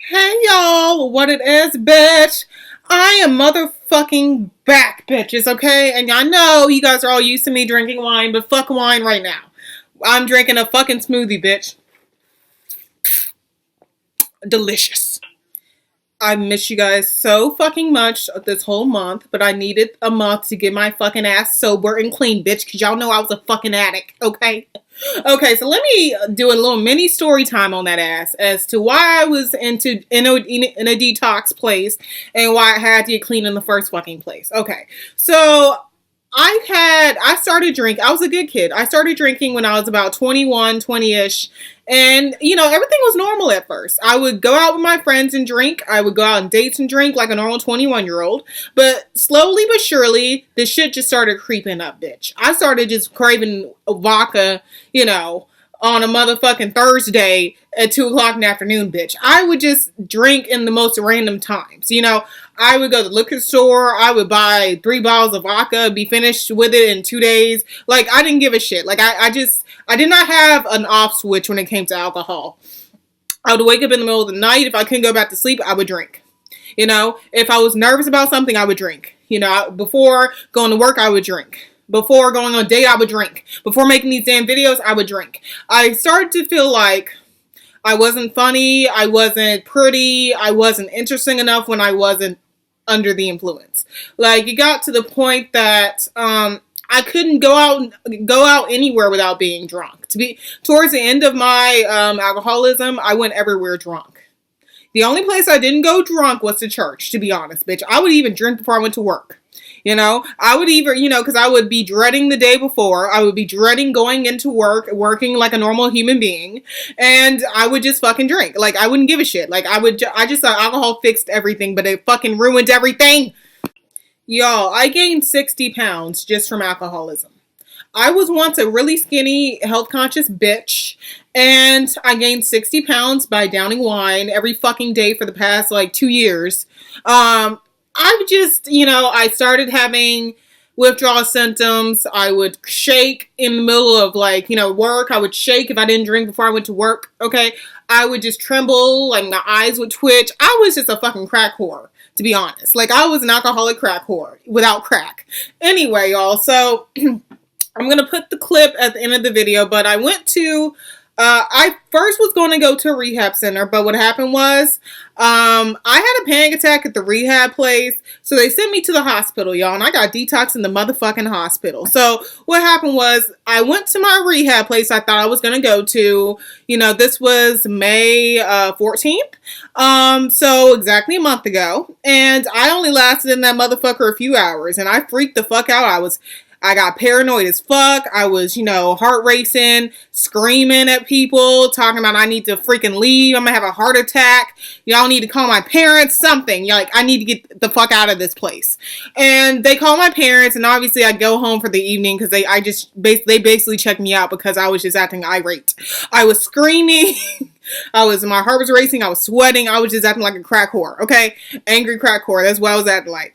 Hey y'all, what it is, bitch? I am motherfucking back, bitches, okay? And I know you guys are all used to me drinking wine, but fuck wine right now. I'm drinking a fucking smoothie, bitch. Delicious. I miss you guys so fucking much this whole month, but I needed a month to get my fucking ass sober and clean, bitch, because y'all know I was a fucking addict, okay? Okay, so let me do a little mini story time on that ass as to why I was in a detox place and why I had to get clean in the first fucking place. Okay, so I started drinking. I was a good kid. I started drinking when I was about 21, 20-ish. And, everything was normal at first. I would go out with my friends and drink. I would go out on dates and drink like a normal 21-year-old. But slowly but surely, the shit just started creeping up, bitch. I started just craving vodka, on a motherfucking Thursday at 2 o'clock in the afternoon, bitch. I would just drink in the most random times. I would go to the liquor store. I would buy 3 bottles of vodka, be finished with it in 2 days. Like, I didn't give a shit. Like, I did not have an off switch when it came to alcohol. I would wake up in the middle of the night. If I couldn't go back to sleep, I would drink. If I was nervous about something, I would drink. Before going to work, I would drink. Before going on a date, I would drink. Before making these damn videos, I would drink. I started to feel like I wasn't funny, I wasn't pretty, I wasn't interesting enough when I wasn't under the influence. Like, it got to the point that I couldn't go out anywhere without being drunk. Towards the end of my alcoholism, I went everywhere drunk. The only place I didn't go drunk was to church, to be honest, bitch. I would even drink before I went to work. I would even, because I would be dreading the day before. I would be dreading going into work, working like a normal human being. And I would just fucking drink. Like, I wouldn't give a shit. Like, I just thought alcohol fixed everything, but it fucking ruined everything. Y'all, I gained 60 pounds just from alcoholism. I was once a really skinny, health conscious bitch, and I gained 60 pounds by downing wine every fucking day for the past 2 years. I just, I started having withdrawal symptoms. I would shake in the middle of work. I would shake if I didn't drink before I went to work. Okay. I would just tremble. Like, my eyes would twitch. I was just a fucking crack whore, to be honest. Like, I was an alcoholic crack whore without crack. Anyway, y'all. So I'm going to put the clip at the end of the video, but I went to, I first was going to go to a rehab center, but what happened was, I had a panic attack at the rehab place, so they sent me to the hospital, y'all, and I got detoxed in the motherfucking hospital. So what happened was, I went to my rehab place I thought I was going to go to, this was May 14th, so exactly a month ago, and I only lasted in that motherfucker a few hours, and I freaked the fuck out. I got paranoid as fuck. I was, heart racing, screaming at people, talking about I need to freaking leave. I'm gonna have a heart attack. Y'all need to call my parents, something. I need to get the fuck out of this place. And they called my parents, and obviously I go home for the evening because they basically checked me out because I was just acting irate. I was screaming. My heart was racing. I was sweating. I was just acting like a crack whore. Okay. Angry crack whore. That's what I was acting like.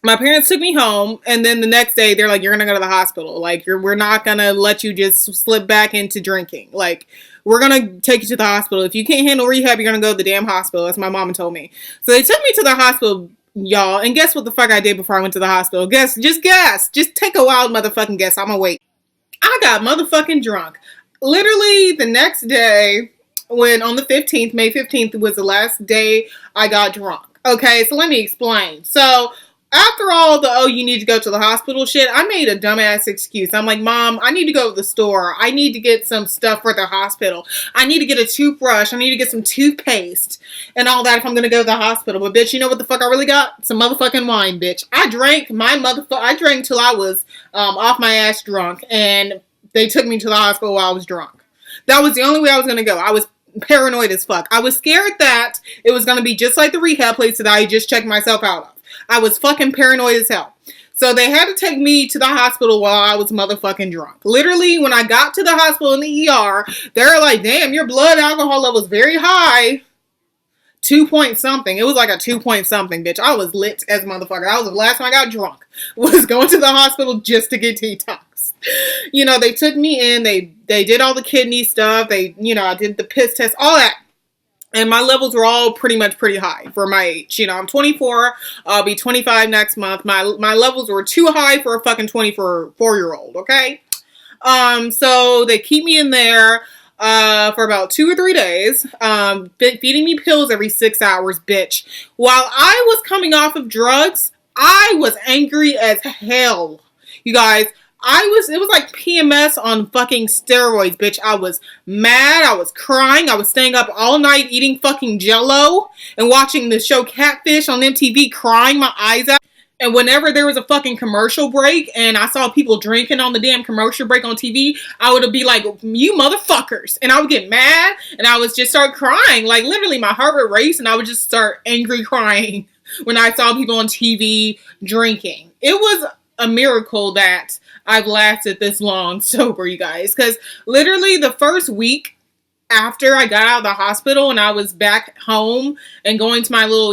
My parents took me home, and then the next day, they're like, you're going to go to the hospital. Like, we're not going to let you just slip back into drinking. Like, we're going to take you to the hospital. If you can't handle rehab, you're going to go to the damn hospital. That's what my mama told me. So they took me to the hospital, y'all, and guess what the fuck I did before I went to the hospital? Guess. Just take a wild motherfucking guess. I'm going to wait. I got motherfucking drunk. Literally, the next day, on the 15th, May 15th, was the last day I got drunk. Okay, so let me explain. So after all the, you need to go to the hospital shit, I made a dumbass excuse. I'm like, Mom, I need to go to the store. I need to get some stuff for the hospital. I need to get a toothbrush. I need to get some toothpaste and all that if I'm going to go to the hospital. But bitch, you know what the fuck I really got? Some motherfucking wine, bitch. I drank till I was off my ass drunk, and they took me to the hospital while I was drunk. That was the only way I was going to go. I was paranoid as fuck. I was scared that it was going to be just like the rehab place that I just checked myself out of. I was fucking paranoid as hell. So they had to take me to the hospital while I was motherfucking drunk. Literally, when I got to the hospital in the ER, they're like, damn, your blood alcohol level is very high. 2 point something. It was like a 2 point something, bitch. I was lit as a motherfucker. That was the last time I got drunk. Was going to the hospital just to get detox. They took me in. They did all the kidney stuff. I did the piss test, all that. and my levels were all pretty much pretty high for my age. You know, I'm 24. I'll be 25 next month. My levels were too high for a fucking 24-year old. Okay. So they keep me in there for about 2 or 3 days, feeding me pills every 6 hours, bitch. While I was coming off of drugs, I was angry as hell. You guys, it was like PMS on fucking steroids, bitch. I was mad, I was crying, I was staying up all night eating fucking jello and watching the show Catfish on MTV, crying my eyes out. And whenever there was a fucking commercial break and I saw people drinking on the damn commercial break on TV, I would be like, you motherfuckers. And I would get mad and I would just start crying. Like literally my heart would race and I would just start angry crying when I saw people on TV drinking. It was a miracle that I've lasted this long sober, you guys. Because literally the first week after I got out of the hospital and I was back home and going to my little,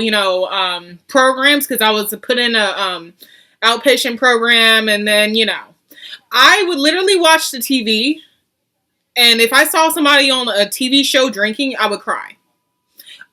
programs, because I was put in a outpatient program, and then, I would literally watch the TV, and if I saw somebody on a TV show drinking, I would cry.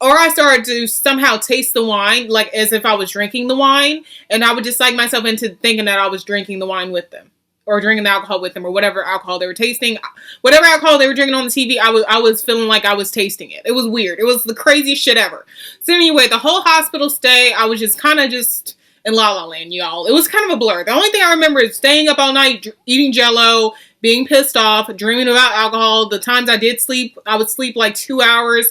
Or I started to somehow taste the wine, like as if I was drinking the wine, and I would just psych myself into thinking that I was drinking the wine with them, or drinking the alcohol with them, or whatever alcohol they were tasting, whatever alcohol they were drinking on the TV. I was feeling like I was tasting it. It was weird. It was the craziest shit ever. So anyway, the whole hospital stay, I was just kind of just in La La Land, y'all. It was kind of a blur. The only thing I remember is staying up all night, eating Jello, being pissed off, dreaming about alcohol. The times I did sleep, I would sleep like 2 hours.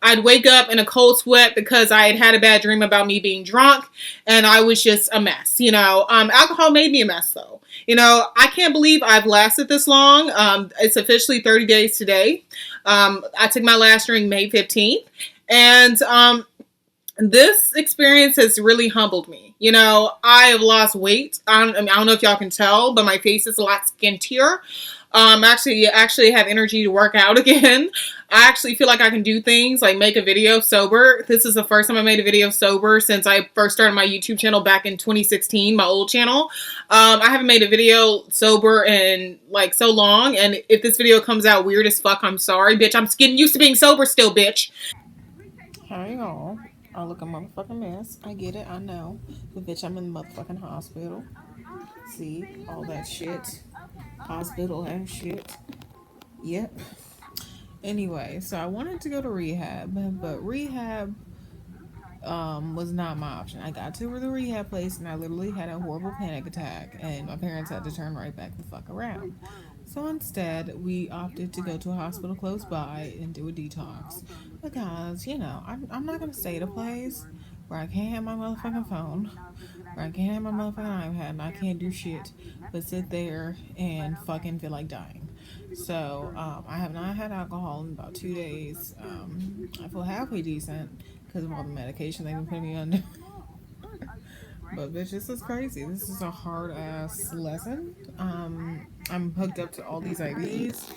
I'd wake up in a cold sweat because I had had a bad dream about me being drunk, and I was just a mess. Alcohol made me a mess, though. I can't believe I've lasted this long. It's officially 30 days today. I took my last drink May 15th, and this experience has really humbled me. I have lost weight. I don't know if y'all can tell, but my face is a lot skintier. Actually have energy to work out again. I actually feel like I can do things like make a video sober. This is the first time I made a video sober since I first started my YouTube channel back in 2016, my old channel. I haven't made a video sober in like so long, and if this video comes out weird as fuck, I'm sorry, bitch. I'm getting used to being sober still, bitch. Hi, y'all. I look a motherfucking mess. I get it, I know. But bitch, I'm in the motherfucking hospital. See, all that shit. Hospital and shit. Yep. Anyway, so I wanted to go to rehab, but rehab was not my option. I got to the rehab place and I literally had a horrible panic attack, and my parents had to turn right back the fuck around. So instead, we opted to go to a hospital close by and do a detox. But guys, I'm not gonna stay at a place where I can't have my motherfucking phone, where I can't have my motherfucking iPad, and I can't do shit but sit there and fucking feel like dying. So I have not had alcohol in about 2 days. I feel halfway decent because of all the medication they've been putting me under. But bitch, this is crazy. This is a hard ass lesson. I'm hooked up to all these IVs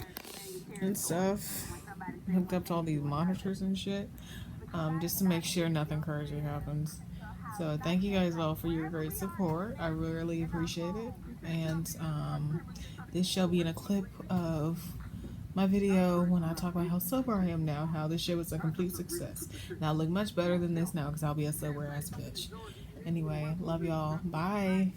and stuff. I'm hooked up to all these monitors and shit. Just to make sure nothing crazy happens. So thank you guys all for your great support. I really appreciate it. And this shall be in a clip of my video when I talk about how sober I am now, how this shit was a complete success. And I'll look much better than this now because I'll be a sober ass bitch. Anyway, love y'all. Bye.